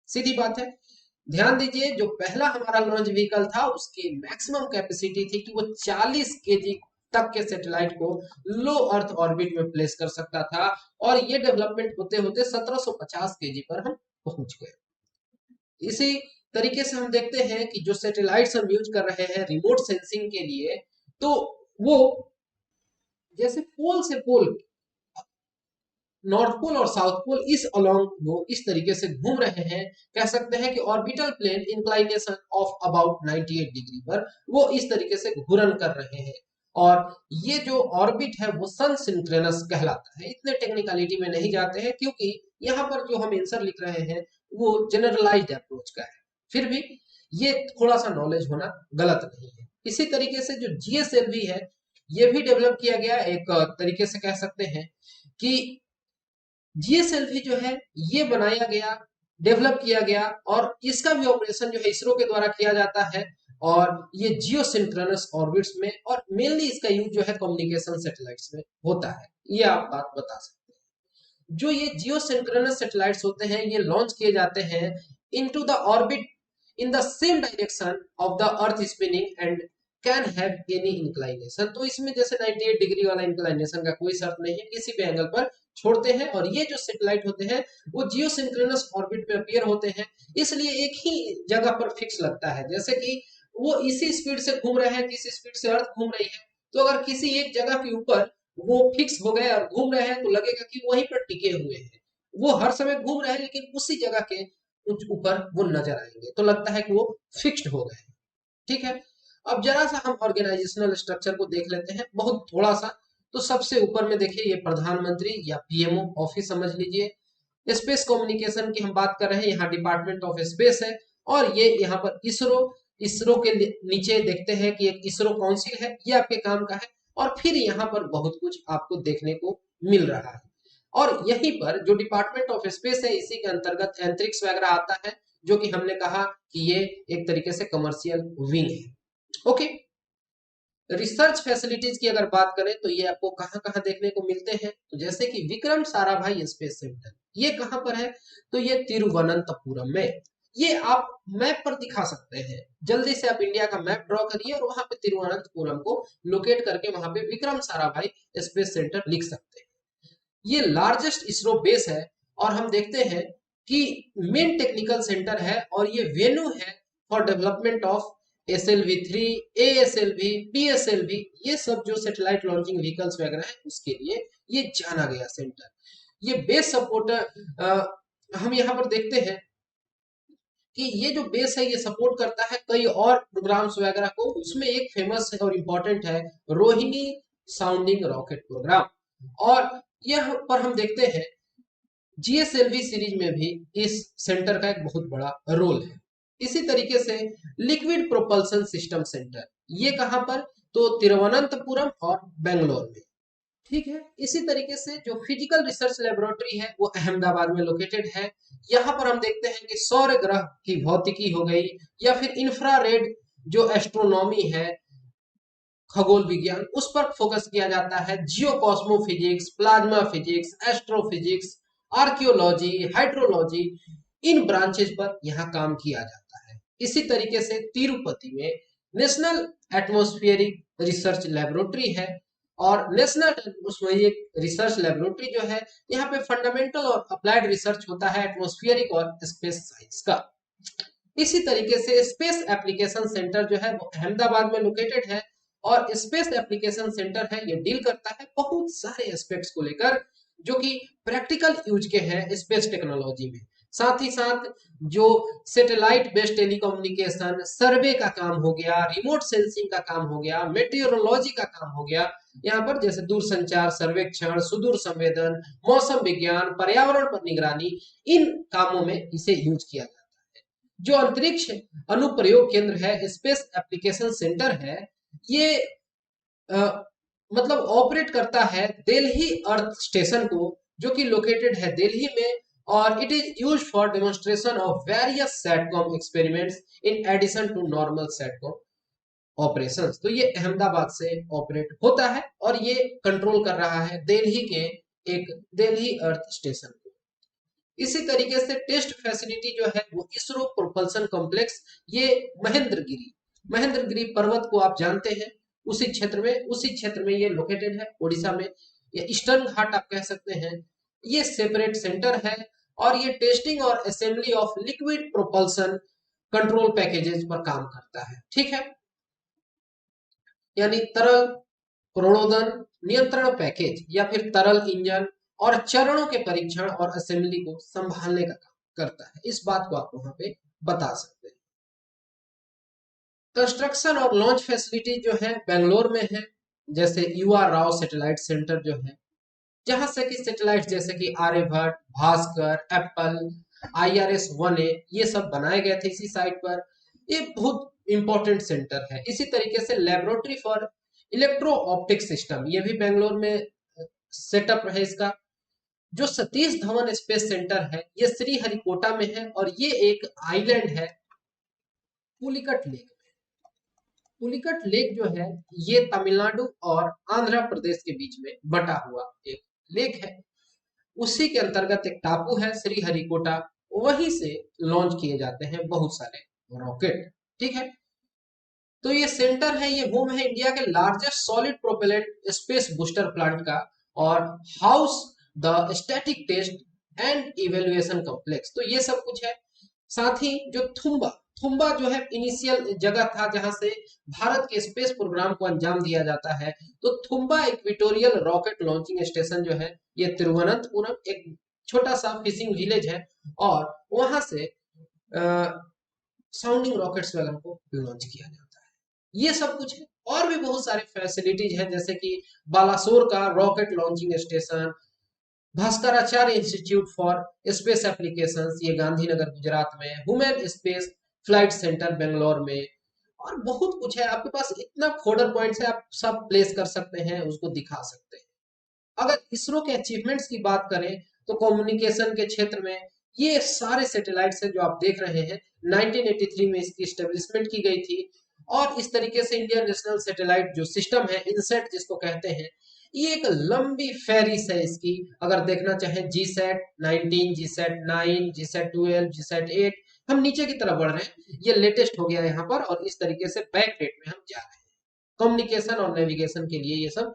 सीधी बात है। ध्यान दीजिए, जो पहला हमारा लॉन्च व्हीकल था उसकी मैक्सिमम कैपेसिटी थी कि वो 40 केजी तक के सैटेलाइट को लो अर्थ ऑर्बिट में प्लेस कर सकता था, और ये डेवलपमेंट होते होते 1750 केजी पर हम पहुंच गए। इसी तरीके से हम देखते हैं कि जो सैटेलाइट्स हम यूज कर रहे हैं रिमोट सेंसिंग के लिए, तो वो जैसे पोल से पोल, नॉर्थ पोल और साउथ पोल इस अलोंग वो इस तरीके से घूम रहे हैं। कह सकते हैं कि orbital plane inclination of about 98 degree पर वो इस तरीके से घूर्णन कर रहे हैं, और ये जो ऑर्बिट है वो सन सिंक्रोनस कहलाता है। इतने टेक्निकलिटी में नहीं जाते हैं, क्योंकि यहाँ पर जो हम आंसर लिख रहे हैं वो जनरलाइज्ड अप्रोच का है, फिर भी ये थोड़ा सा नॉलेज होना गलत नहीं है। इसी तरीके से जो जीएसएलवी है ये भी डेवलप किया गया, एक तरीके से कह सकते हैं कि जीएसएलवी जो है ये बनाया गया, डेवलप किया गया, और इसका भी ऑपरेशन जो है इसरो के द्वारा किया जाता है, और ये जियो सिंक्रोनस ऑर्बिट्स में, और मेनली इसका यूज जो है कम्युनिकेशन सैटेलाइट्स में होता है। ये आप बात बता सकते हैं। जो ये जियो सिंक्रोनस सैटेलाइट्स होते हैं ये लॉन्च किए जाते हैं into the orbit in the same direction of the earth spinning and can have any inclination. तो इसमें जैसे 98 डिग्री वाला इंक्लाइनेशन का कोई शर्त नहीं है, किसी भी एंगल पर छोड़ते हैं, और ये जो सैटेलाइट होते हैं वो जियो सिंक्रोनस ऑर्बिट में अपीयर होते हैं, इसलिए एक ही जगह पर फिक्स लगता है। जैसे कि वो इसी स्पीड से घूम रहे हैं जिस स्पीड से अर्थ घूम रही है, तो अगर किसी एक जगह के ऊपर वो फिक्स हो गए और घूम रहे हैं तो लगेगा कि वहीं पर टिके हुए हैं। वो हर समय घूम रहे हैं लेकिन उसी जगह के ऊपर वो नजर आएंगे, तो लगता है कि वो फिक्स्ड हो गए। ठीक है, अब जरा सा हम ऑर्गेनाइजेशनल स्ट्रक्चर को देख लेते हैं, बहुत थोड़ा सा। तो सबसे ऊपर में देखिए ये प्रधानमंत्री या पीएमओ ऑफिस समझ लीजिए। स्पेस कम्युनिकेशन की हम बात कर रहे हैं, यहाँ डिपार्टमेंट ऑफ स्पेस है, और ये यहाँ पर इसरो, इसरो के नीचे देखते हैं कि एक इसरो काउंसिल है, ये आपके काम का है, और फिर यहाँ पर बहुत कुछ आपको देखने को मिल रहा है। और यहीं पर जो डिपार्टमेंट ऑफ स्पेस है इसी के अंतर्गत अंतरिक्ष वगैरह आता है, जो कि हमने कहा कि ये एक तरीके से कमर्शियल विंग है। ओके, रिसर्च फैसिलिटीज की अगर बात करें तो ये आपको कहां कहां देखने को मिलते हैं, तो जैसे कि विक्रम साराभाई स्पेस सेंटर, ये कहां पर है, तो ये तिरुवनंतपुरम में। ये आप मैप पर दिखा सकते हैं, जल्दी से आप इंडिया का मैप ड्रॉ करिए और वहां पे तिरुवनंतपुरम को लोकेट करके वहां पे विक्रम साराभाई स्पेस सेंटर लिख सकते हैं। ये लार्जेस्ट इसरो बेस है, और हम देखते हैं कि मेन टेक्निकल सेंटर है, और ये वेन्यू है for development of SLV3, ASLV, PSLV, ये सब जो सैटेलाइट लॉन्चिंग व्हीकल्स वगैरह है उसके लिए ये जाना गया सेंटर। ये बेस सपोर्टर हम यहाँ पर देखते हैं कि ये जो बेस है ये सपोर्ट करता है कई और प्रोग्राम्स वगैरह को, उसमें एक फेमस है और इम्पोर्टेंट है रोहिणी साउंडिंग रॉकेट प्रोग्राम, और यह पर हम देखते हैं जीएसएलवी सीरीज में भी इस सेंटर का एक बहुत बड़ा रोल है। इसी तरीके से लिक्विड प्रोपल्सन सिस्टम सेंटर, ये कहां पर, तो तिरुवनंतपुरम और बेंगलोर में। ठीक है, इसी तरीके से जो फिजिकल रिसर्च लेबोरेटरी है वो अहमदाबाद में लोकेटेड है। यहाँ पर हम देखते हैं कि सौर ग्रह की भौतिकी हो गई, या फिर इंफ्रारेड जो एस्ट्रोनॉमी है, खगोल विज्ञान, उस पर फोकस किया जाता है। Geo cosmo physics, plasma physics, astrophysics, archaeology, hydrology, इन ब्रांचेज पर यहाँ काम किया जाता है। इसी तरीके से तिरुपति में नेशनल एटमॉस्फेरिक रिसर्च लेबोरेटरी है, और नेशनल एटमॉस्फेरिक रिसर्च लेबोरेटरी जो है यहाँ पे फंडामेंटल और अप्लाइड रिसर्च होता है एटमॉस्फेरिक और स्पेस साइंस का। इसी तरीके से स्पेस एप्लीकेशन सेंटर जो है वो अहमदाबाद में लोकेटेड है, और स्पेस एप्लीकेशन सेंटर है ये डील करता है बहुत सारे एस्पेक्ट्स को लेकर जो कि प्रैक्टिकल यूज के हैं स्पेस टेक्नोलॉजी में। साथ ही साथ जो सैटेलाइट बेस्ड टेलीकम्युनिकेशन, सर्वे का काम हो गया, रिमोट सेंसिंग का काम हो गया, मेटेरोलॉजी का काम हो गया, यहाँ पर जैसे दूर संचार, सर्वेक्षण, सुदूर संवेदन, मौसम विज्ञान, पर्यावरण पर निगरानी, इन कामों में इसे यूज किया जाता है। जो अंतरिक्ष अनुप्रयोग केंद्र है, स्पेस एप्लीकेशन सेंटर है, ये मतलब ऑपरेट करता है दिल्ली अर्थ स्टेशन को, जो कि लोकेटेड है दिल्ली में, और it is used for demonstration of various satcom experiments in addition to normal satcom operations. तो ये अहमदाबाद से ऑपरेट होता है और ये कंट्रोल कर रहा है दिल्ली के एक दिल्ली अर्थ स्टेशन को। इसी तरीके से टेस्ट फैसिलिटी जो है वो इसरो प्रोपल्सन कॉम्प्लेक्स, ये महेंद्रगिरी पर्वत को आप जानते हैं, उसी क्षेत्र में ये लोकेटेड है उड़ीसा में। ये ईस्टर्न घाट आप कह सकते हैं। ये सेपरेट सेंटर है और ये टेस्टिंग और assembly of liquid propulsion control packages पर काम करता है। ठीक है, यानी तरल प्रणोदन नियंत्रण पैकेज या फिर तरल इंजन और चरणों के परीक्षण और असेंबली को संभालने का काम करता है। इस बात को आप वहां पे बता सकते हैं। कंस्ट्रक्शन और लॉन्च फैसिलिटी जो है बेंगलोर में है, जैसे युवा राव सैटेलाइट सेंटर जो है, जहां से कि सैटेलाइट जैसे कि आर्यभट्ट, भास्कर, एप्पल, IRS-1A ये सब बनाए गए थे इसी साइट पर। ये बहुत इंपॉर्टेंट सेंटर है। इसी तरीके से laboratory for electro optic system, ये भी बेंगलोर में सेटअप है इसका। जो सतीश धवन स्पेस सेंटर है, ये श्रीहरिकोटा में है और ये एक आइलैंड है पुलिकट लेक में। पुलिकट लेक जो है ये तमिलनाडु और आंध्र प्रदेश के बीच में बटा हुआ एक लेक है। उसी के अंतर्गत एक टापू है श्रीहरिकोटा, वहीं से लॉन्च किए जाते हैं बहुत सारे रॉकेट। ठीक है, तो ये सेंटर है, ये होम है इंडिया के largest solid propellant space booster plant का और house the static test and evaluation complex. तो ये सब कुछ है। साथ ही जो थुम्बा थुम्बा जो है इनिशियल जगह था जहां से भारत के स्पेस प्रोग्राम को अंजाम दिया जाता है। तो Thumba equatorial rocket launching station जो है ये तिरुवनंतपुरम एक छोटा सा फिशिंग विलेज है और वहां से साउंडिंग रॉकेट्स वगैरह को लॉन्च किया जाता है। ये सब कुछ है। और भी बहुत सारे फैसिलिटीज हैं, जैसे कि बालासोर का rocket launching station, Bhaskaracharya institute for space applications, ये गांधीनगर गुजरात में, human space flight centre Bangalore में, और बहुत कुछ है। आपके पास इतना फोल्डर पॉइंट्स है, आप सब प्लेस कर सकते हैं, उसको दिखा सकते हैं। अगर इसरो के अचीवमेंट्स की बात करें तो कम्युनिकेशन के क्षेत्र में ये सारे सैटेलाइट्स हैं जो आप देख रहे हैं। 1983 में इसकी एस्टेब्लिशमेंट की गई थी और इस तरीके से इंडियन नेशनल सैटेलाइट जो सिस्टम है, इनसेट जिसको कहते हैं, ये एक लंबी फेरिस है इसकी। अगर देखना चाहें GSAT-19, GSAT-9, GSAT-12, GSAT-8, हम नीचे की तरफ बढ़ रहे हैं, ये लेटेस्ट हो गया यहाँ पर और इस तरीके से बैक डेट में हम जा रहे हैं। कम्युनिकेशन और नेविगेशन के लिए ये सब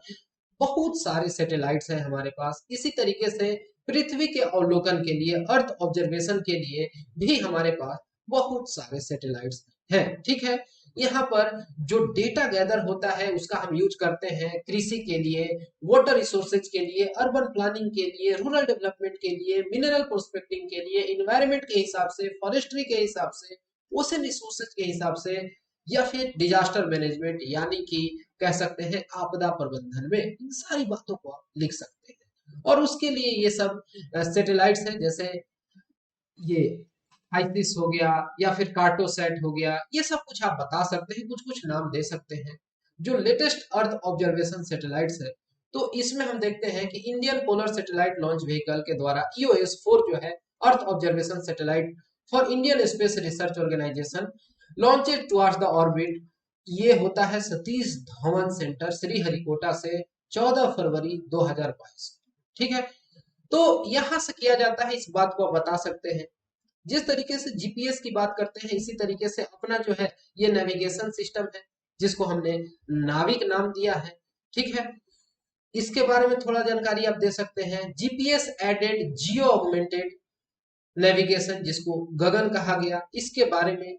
बहुत सारे सैटेलाइट्स हैं हमारे पास। इसी तरीके से पृथ्वी के अवलोकन के लिए, अर्थ ऑब्जर्वेशन के लिए भी हमारे पास बहुत सारे सैटेलाइट्स हैं। ठीक है, यहाँ पर जो डेटा गैदर होता है उसका हम यूज करते हैं कृषि के लिए, वाटर रिसोर्सेज के लिए, अर्बन प्लानिंग के लिए, रूरल डेवलपमेंट के लिए, मिनरल प्रोस्पेक्टिंग के लिए, इन्वायरमेंट के हिसाब से, फॉरेस्ट्री के हिसाब से, ओशन रिसोर्सेज के हिसाब से, या फिर डिजास्टर मैनेजमेंट यानी कि कह सकते हैं आपदा प्रबंधन में। इन सारी बातों को आप लिख सकते हैं और उसके लिए ये सब सैटेलाइट्स हैं, जैसे ये हाइसिस हो गया या फिर कार्टोसैट हो गया, ये सब कुछ आप बता सकते हैं, कुछ कुछ नाम दे सकते हैं। जो लेटेस्ट अर्थ ऑब्जर्वेशन सैटेलाइट्स है, तो इसमें हम देखते हैं कि Indian polar satellite launch vehicle के द्वारा EOS-4 जो है earth observation satellite for Indian space research organisation launched towards the orbit, ये होता है सतीश धवन सेंटर श्रीहरिकोटा से 14 फरवरी 2022। ठीक है, तो यहां से किया जाता है, इस बात को आप बता सकते हैं। जिस तरीके से GPS की बात करते हैं, इसी तरीके से अपना जो है ये नेविगेशन सिस्टम है जिसको हमने नाविक नाम दिया है। ठीक है, इसके बारे में थोड़ा जानकारी आप दे सकते हैं। GPS aided geo augmented navigation, जिसको गगन कहा गया, इसके बारे में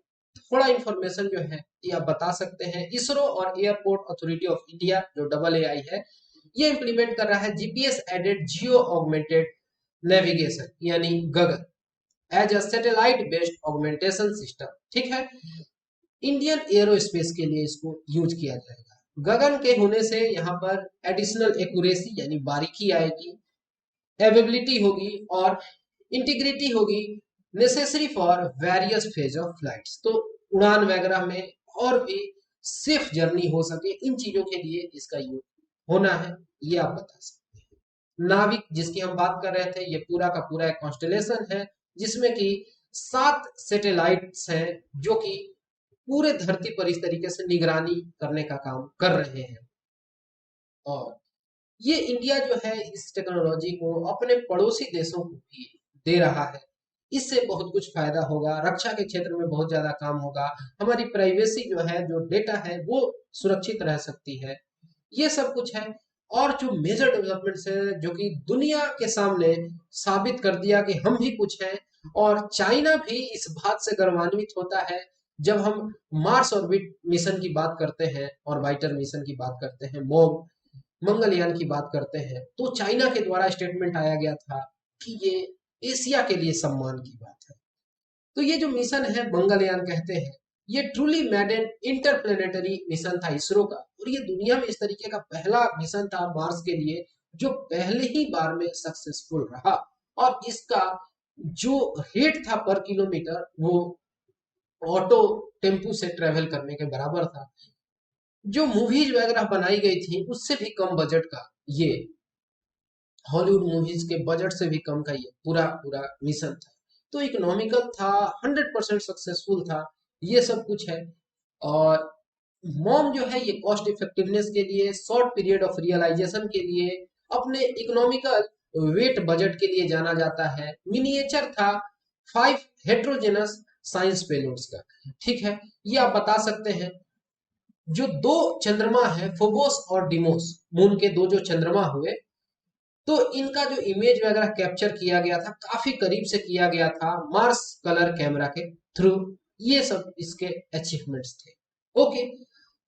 थोड़ा इंफॉर्मेशन जो है ये आप बता सकते हैं। इसरो और एयरपोर्ट अथॉरिटी ऑफ इंडिया जो AA है, ये इंप्लीमेंट कर रहा है GPS aided geo augmented navigation यानी GAGAN. As a satellite based augmentation system. ठीक है, इंडियन एरोस्पेस के लिए इसको यूज किया जाएगा। गगन के होने से यहाँ पर एडिशनल एक्यूरेसी यानी बारीकी आएगी, एवेबिलिटी होगी और इंटीग्रिटी होगी, necessary for various phase of flights. तो उड़ान वगैरह में और भी सेफ जर्नी हो सके, इन चीजों के लिए इसका यूज होना है, ये आप बता सकते हैं। नाविक जिसकी हम बात कर रहे थे, ये पूरा का पूरा एक कॉन्स्टेलेशन है जिसमें कि 7 सैटेलाइट्स हैं जो कि पूरे धरती पर इस तरीके से निगरानी करने का काम कर रहे हैं। और ये इंडिया जो है इस टेक्नोलॉजी को अपने पड़ोसी देशों को भी दे रहा है। इससे बहुत कुछ फायदा होगा, रक्षा के क्षेत्र में बहुत ज्यादा काम होगा, हमारी प्राइवेसी जो है, जो डेटा है वो सुरक्षित रह सकती है, ये सब कुछ है। और जो मेजर डेवलपमेंट्स है जो कि दुनिया के सामने साबित कर दिया कि हम भी कुछ हैं, और चाइना भी इस बात से गर्वान्वित होता है जब हम मार्स ऑर्बिट मिशन की बात करते हैं, ऑर्बिटर मिशन की बात करते हैं, मोम मंगलयान की बात करते हैं, तो चाइना के द्वारा स्टेटमेंट आया गया था कि ये एशिया के लिए सम्मान की बात है। तो ये जो मिशन है मंगलयान कहते हैं, ये ट्रूली मैडेन इंटरप्लेनेटरी मिशन था इसरो का, और ये दुनिया में इस तरीके का पहला मिशन था मार्स के लिए जो पहले ही बार में सक्सेसफुल रहा। और इसका जो रेट था पर किलोमीटर वो ऑटो टेम्पू से ट्रेवल करने के बराबर था। जो मूवीज वगैरह बनाई गई थी उससे भी कम बजट का ये, हॉलीवुड मूवीज के बजट से भी कम का ये पूरा पूरा मिशन था। तो इकोनॉमिकल था, 100% सक्सेसफुल था, ये सब कुछ है। और मॉम जो है ये कॉस्ट इफेक्टिवनेस के लिए, शॉर्ट पीरियड ऑफ रियलाइजेशन के लिए, अपने इकोनॉमिकल वेट बजट के लिए जाना जाता है। मिनिएचर था 5 हेट्रोजेनस साइंस पेलोड्स का। ठीक है, ये आप बता सकते हैं। जो 2 चंद्रमा है फोबोस और डिमोस, मून के 2 जो चंद्रमा हुए, तो इनका जो इमेज वगैरह कैप्चर किया गया था काफी करीब से किया गया था मार्स कलर कैमरा के थ्रू। ये सब इसके अचीवमेंट्स थे। ओके,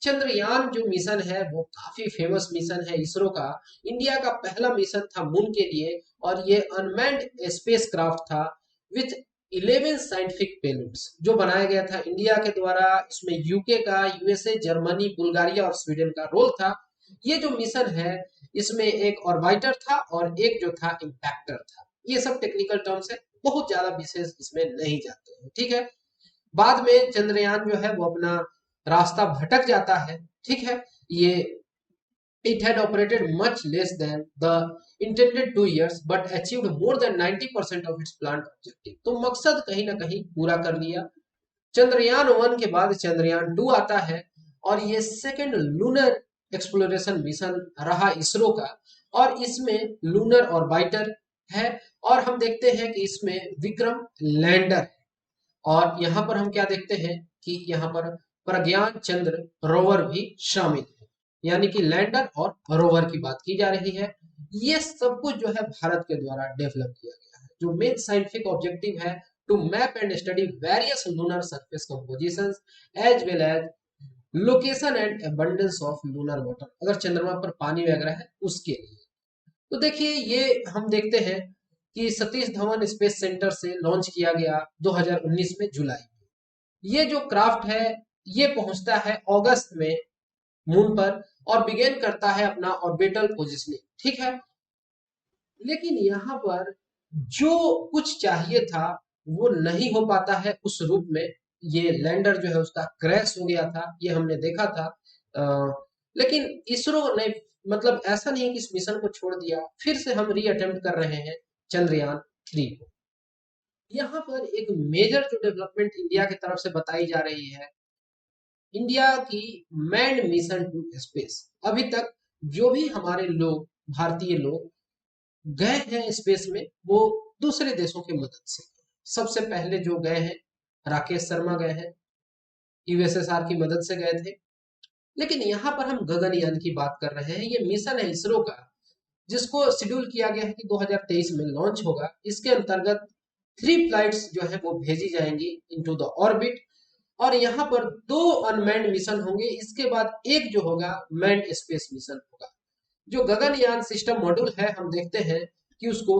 चंद्रयान जो मिशन है वो काफी फेमस मिशन है इसरो का। इंडिया का पहला मिशन था मून के लिए, और ये अनमैन्ड स्पेस क्राफ्ट था विथ 11 साइंटिफिक पेलोड्स जो बनाया गया था इंडिया के द्वारा। इसमें यूके का, यूएसए, जर्मनी, बुल्गारिया और स्वीडन का रोल था। ये जो मिशन है इसमें एक ऑर्बिटर था और एक जो था इम्पैक्टर था। ये सब टेक्निकल टर्म्स है, बहुत ज्यादा विशेष इसमें नहीं जाते हैं। ठीक है, बाद में चंद्रयान जो है वो अपना रास्ता भटक जाता है। ठीक है, ये it had operated much less than the intended 2 years but achieved more than 90% of its planned objective। तो मकसद कहीं ना कहीं पूरा कर लिया। चंद्रयान 1 के बाद चंद्रयान 2 आता है, और ये सेकेंड लूनर एक्सप्लोरेशन मिशन रहा इसरो का, और इसमें लूनर ऑर्बिटर है, और हम देखते हैं कि इसमें विक्रम लैंडर है। और यहाँ पर हम क्या देखते हैं कि यहाँ पर प्रज्ञान चंद्र रोवर भी शामिल है, यानी कि लैंडर और रोवर की बात की जा रही है। ये सब कुछ जो है भारत के द्वारा डेवलप किया गया है। जो मेन साइंटिफिक ऑब्जेक्टिव है to map and study various lunar surface compositions as well as location and abundance of lunar water, अगर चंद्रमा पर पानी वगैरह है उसके लिए। तो देखिए ये हम देखते हैं कि सतीश धवन स्पेस सेंटर से लॉन्च किया गया 2019 में जुलाई में। ये जो क्राफ्ट है ये पहुंचता है अगस्त में मून पर और बिगेन करता है अपना ऑर्बिटल पोजिशनिंग। ठीक है, लेकिन यहाँ पर जो कुछ चाहिए था वो नहीं हो पाता है उस रूप में। ये लैंडर जो है उसका क्रैश हो गया था, ये हमने देखा था। लेकिन इसरो ने मतलब ऐसा नहीं कि इस मिशन को छोड़ दिया, फिर से हम रीअटेम्प्ट कर रहे हैं चंद्रयान 3 को। यहाँ पर एक मेजर जो डेवलपमेंट इंडिया की तरफ से बताई जा रही है, इंडिया की मैन्ड मिशन टू स्पेस। अभी तक जो भी हमारे लोग, भारतीय लोग गए हैं स्पेस में, वो दूसरे देशों की मदद से। सबसे पहले जो गए हैं राकेश शर्मा गए हैं, यूएसएसआर की मदद से गए थे। लेकिन यहाँ पर हम गगनयान की बात कर रहे हैं। ये मिशन है इसरो का जिसको शेड्यूल किया गया है कि 2023 में लॉन्च होगा। इसके अंतर्गत 3 फ्लाइट्स जो है वो भेजी जाएंगी इनटू द ऑर्बिट, और यहाँ पर 2 अनमैन्ड मिशन होंगे। इसके बाद एक जो होगा मैन्ड स्पेस मिशन होगा। जो गगनयान सिस्टम मॉड्यूल है हम देखते हैं कि उसको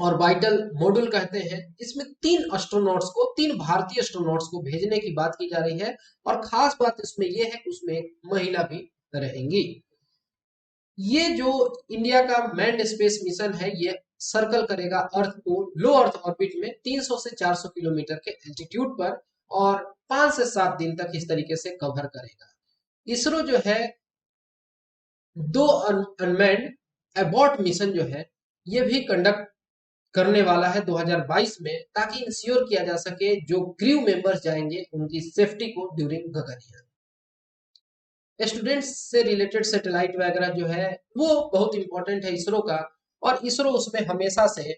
ऑर्बिटल मॉड्यूल कहते हैं। इसमें 3 भारतीय एस्ट्रोनॉट्स को भेजने की बात की जा रही है और खास बात इसमें यह है कि उसमें महिला भी रहेंगी। ये जो इंडिया का मैन्ड स्पेस मिशन है ये सर्कल करेगा अर्थ को लो अर्थ ऑर्बिट में 300 से 400 किलोमीटर के एल्टीट्यूड पर और 5 से 7 दिन तक इस तरीके से कवर करेगा। इसरो जो है 2 अनमैन्ड एबॉर्ट मिशन जो है ये भी कंडक्ट करने वाला है 2022 में, ताकि इंश्योर किया जा सके जो क्रू मेंबर्स जाएंगे उनकी सेफ्टी को ड्यूरिंग गगनयान। स्टूडेंट्स से रिलेटेड सैटेलाइट वगैरह जो है वो बहुत इंपॉर्टेंट है इसरो का, और इसरो उसमें हमेशा से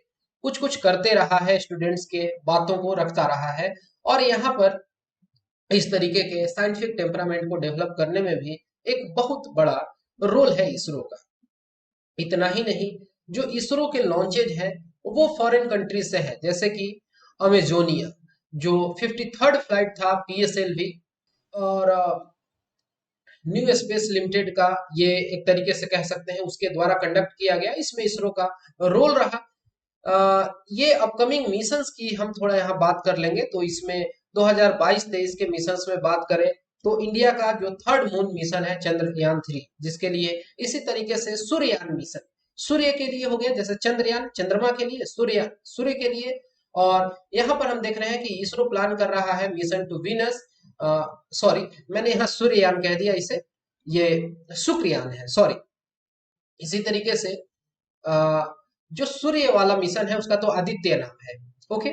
कुछ कुछ करते रहा है, स्टूडेंट्स के बातों को रखता रहा है, और यहाँ पर इस तरीके के साइंटिफिक टेम्परामेंट को डेवलप करने में भी एक बहुत बड़ा रोल है इसरो का। इतना ही नहीं, जो इसरो के लॉन्चेज है वो फॉरेन कंट्री से है, जैसे कि अमेजोनिया जो 53rd फ्लाइट था PSLV, और न्यू स्पेस लिमिटेड का ये एक तरीके से कह सकते हैं उसके द्वारा कंडक्ट किया गया, इसमें इसरो का रोल रहा। ये अपकमिंग मिशंस की हम थोड़ा यहाँ बात कर लेंगे। तो इसमें 2022-23 के मिशंस में बात करें तो इंडिया का जो 3rd मून मिशन है चंद्रयान 3, जिसके लिए इसी तरीके से सूर्ययान मिशन, सूर्य के लिए हो गया, जैसे चंद्रयान चंद्रमा के लिए, सूर्य सूर्य के लिए। और यहाँ पर हम देख रहे हैं कि इसरो प्लान कर रहा है मिशन टू वीनस, सॉरी मैंने यहाँ सूर्ययान कह दिया, इसे ये शुक्रयान है, सॉरी। इसी तरीके से जो सूर्य वाला मिशन है उसका तो आदित्य नाम है। ओके,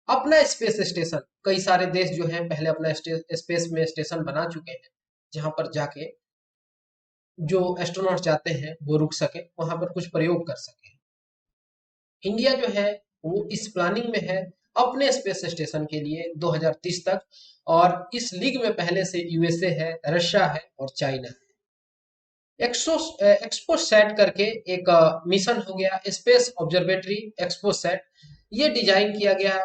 अपना स्पेस स्टेशन, कई सारे देश जो हैं पहले अपना स्पेस में स्टेशन बना चुके हैं, जहां पर जाके जो एस्ट्रोनॉट जाते हैं वो रुक सके, वहां पर कुछ प्रयोग कर सके। इंडिया जो है वो इस प्लानिंग में है अपने स्पेस स्टेशन के लिए 2030 तक, और इस लीग में पहले से यूएसए है, रशिया है और चाइना है। एक्सपोसैट करके एक मिशन हो गया, स्पेस ऑब्जर्वेटरी एक्सपोसैट, ये डिजाइन किया गया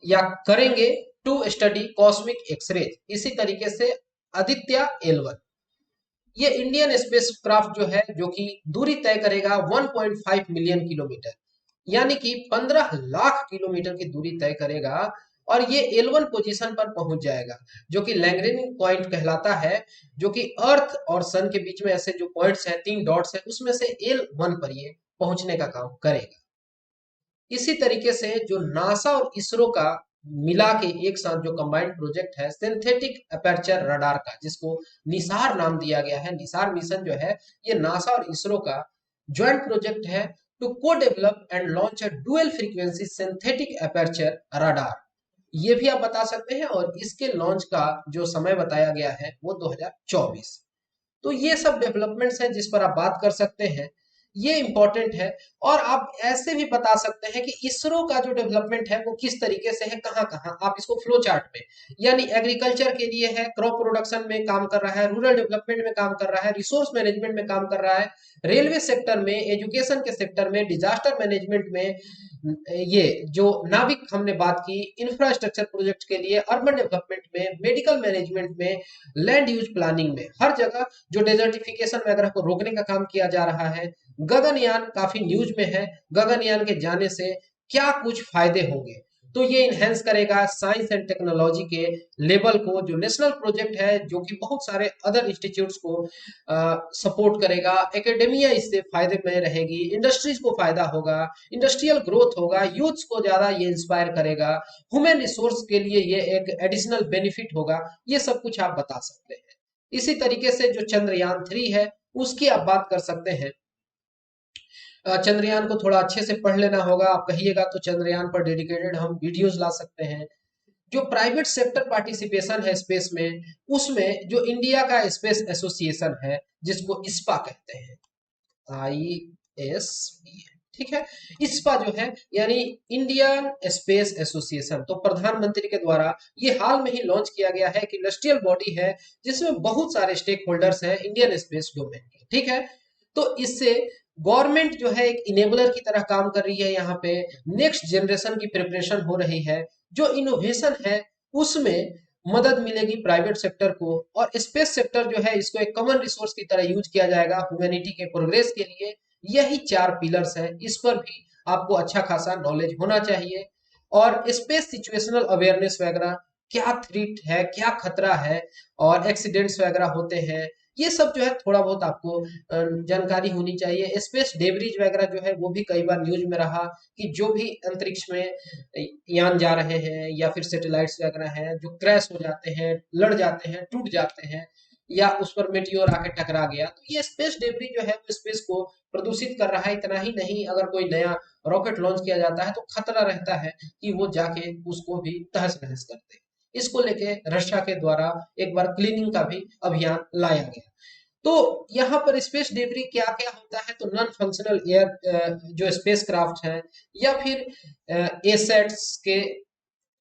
या करेंगे टू स्टडी कॉस्मिक एक्सरे। इसी तरीके से आदित्य L1, ये इंडियन स्पेस क्राफ्ट जो है जो कि दूरी तय करेगा 1.5 मिलियन किलोमीटर, यानी कि 15 लाख किलोमीटर की दूरी तय करेगा, और ये L1 पोजीशन पर पहुंच जाएगा, जो कि लैंग्रेनिक पॉइंट कहलाता है, जो कि अर्थ और सन के बीच में ऐसे जो पॉइंट्स हैं 3 डॉट्स हैं उसमें से L1 पर ये पहुंचने का काम करेगा। इसी तरीके से जो नासा और इसरो का मिला के एक साथ जो कंबाइंड प्रोजेक्ट है सिंथेटिक अपर्चर रडार का, जिसको निसार नाम दिया गया है, निसार मिशन जो है ये नासा और इसरो का ज्वाइंट प्रोजेक्ट है टू को develop and launch a dual frequency synthetic aperture radar, ये भी आप बता सकते हैं, और इसके लॉन्च का जो समय बताया गया है वो 2024। तो ये सब डेवलपमेंट्स हैं जिस पर आप बात कर सकते हैं, ये इंपॉर्टेंट है। और आप ऐसे भी बता सकते हैं कि इसरो का जो डेवलपमेंट है वो किस तरीके से है, कहाँ कहाँ आप इसको फ्लो चार्ट में, यानी एग्रीकल्चर के लिए है, क्रॉप प्रोडक्शन में काम कर रहा है, रूरल डेवलपमेंट में काम कर रहा है, रिसोर्स मैनेजमेंट में काम कर रहा है, रेलवे सेक्टर में, एजुकेशन के सेक्टर में, डिजास्टर मैनेजमेंट में, ये जो नाविक हमने बात की, इंफ्रास्ट्रक्चर प्रोजेक्ट के लिए, अर्बन डेवलपमेंट में, मेडिकल मैनेजमेंट में, लैंड यूज प्लानिंग में, हर जगह जो डेजर्टिफिकेशन वगैरह को रोकने का काम किया जा रहा है। गगनयान काफी न्यूज में है, गगनयान के जाने से क्या कुछ फायदे होंगे, तो ये इनहेंस करेगा साइंस एंड टेक्नोलॉजी के लेवल को, जो नेशनल प्रोजेक्ट है जो कि बहुत सारे अदर इंस्टीट्यूट्स को सपोर्ट करेगा, एकेडेमिया इससे फायदे में रहेगी, इंडस्ट्रीज को फायदा होगा, इंडस्ट्रियल ग्रोथ होगा, यूथ्स को ज्यादा ये इंस्पायर करेगा, ह्यूमन रिसोर्स के लिए ये एक एडिशनल बेनिफिट होगा, ये सब कुछ आप बता सकते हैं। इसी तरीके से जो चंद्रयान 3 है उसकी आप बात कर सकते हैं। चंद्रयान को थोड़ा अच्छे से पढ़ लेना होगा, आप कहिएगा तो चंद्रयान पर डेडिकेटेड हम वीडियोस ला सकते हैं। जो प्राइवेट सेक्टर पार्टिसिपेशन है स्पेस में, उसमें जो इंडिया का स्पेस एसोसिएशन है जिसको ISPA कहते हैं, ISPA, ठीक है। ISPA जो है यानी इंडियन स्पेस एसोसिएशन, तो प्रधानमंत्री के द्वारा ये हाल में ही लॉन्च किया गया है, कि इंडस्ट्रियल बॉडी है जिसमें बहुत सारे स्टेक होल्डर्स हैं इंडियन स्पेस डोमेन के, ठीक है। तो इससे गवर्नमेंट जो है एक इनेबलर की तरह काम कर रही है, यहाँ पे नेक्स्ट जनरेशन की प्रिपरेशन हो रही है, जो इनोवेशन है उसमें मदद मिलेगी प्राइवेट सेक्टर को, और स्पेस सेक्टर जो है इसको एक कॉमन रिसोर्स की तरह यूज किया जाएगा ह्यूमैनिटी के प्रोग्रेस के लिए। यही 4 पिलर्स हैं, इस पर भी आपको अच्छा खासा नॉलेज होना चाहिए। और स्पेस सिचुएशनल अवेयरनेस वगैरह, क्या थ्रेट है, क्या खतरा है, और एक्सीडेंट्स वगैरह होते हैं, ये सब जो है थोड़ा बहुत आपको जानकारी होनी चाहिए। स्पेस डेब्रिज वगैरह जो है वो भी कई बार न्यूज में रहा कि जो भी अंतरिक्ष में यान जा रहे हैं या फिर सैटेलाइट्स वगैरह हैं जो क्रैश हो जाते हैं, लड़ जाते हैं, टूट जाते हैं, या उस पर मेटियोर आके टकरा गया, तो ये स्पेस डेब्रिज जो है वो स्पेस को प्रदूषित कर रहा है। इतना ही नहीं, अगर कोई नया रॉकेट लॉन्च किया जाता है तो खतरा रहता है कि वो जाके उसको भी तहस नहस कर दे। इसको लेके रशिया के द्वारा एक बार क्लीनिंग का भी अभियान लाया गया। तो यहाँ पर स्पेस डेब्री क्या क्या होता है, तो नॉन फंक्शनल एयर जो स्पेस क्राफ्ट है, या फिर एसेट्स के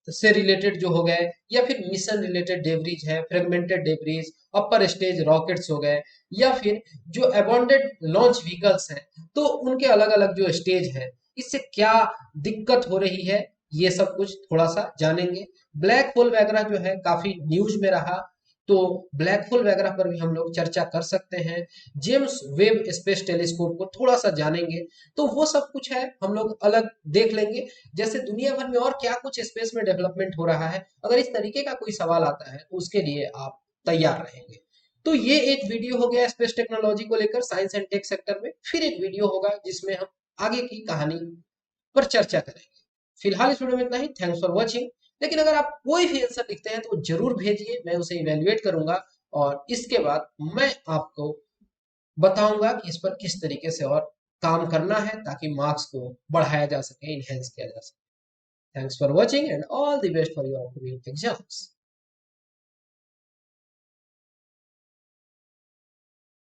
से रिलेटेड जो हो गए, या फिर मिशन रिलेटेड डेब्रीज है, fragmented debris, upper stage rockets हो गए, या फिर जो अबॉन्डेड लॉन्च व्हीकल्स हैं, तो उनके अलग अलग जो स्टेज है, इससे क्या दिक्कत हो रही है, ये सब कुछ थोड़ा सा जानेंगे। ब्लैक होल वगैरह जो है काफी न्यूज में रहा, तो ब्लैक होल वगैरह पर भी हम लोग चर्चा कर सकते हैं। जेम्स वेब स्पेस टेलीस्कोप को थोड़ा सा जानेंगे, तो वो सब कुछ है हम लोग अलग देख लेंगे। जैसे दुनिया भर में और क्या कुछ स्पेस में डेवलपमेंट हो रहा है, अगर इस तरीके का कोई सवाल आता है तो उसके लिए आप तैयार रहेंगे। तो ये एक वीडियो हो गया स्पेस टेक्नोलॉजी को लेकर साइंस एंड टेक सेक्टर में। फिर एक वीडियो होगा जिसमें हम आगे की कहानी पर चर्चा करेंगे। फिलहाल इस वीडियो में इतना ही। Thanks for watching. लेकिन अगर आप कोई भी आंसर लिखते हैं तो जरूर भेजिए, मैं उसे इवेल्युएट करूंगा, और इसके बाद मैं आपको बताऊंगा कि इस पर किस तरीके से और काम करना है ताकि मार्क्स को बढ़ाया जा सके, इनहेंस किया जा सके। Thanks for watching and all the best for your upcoming exams.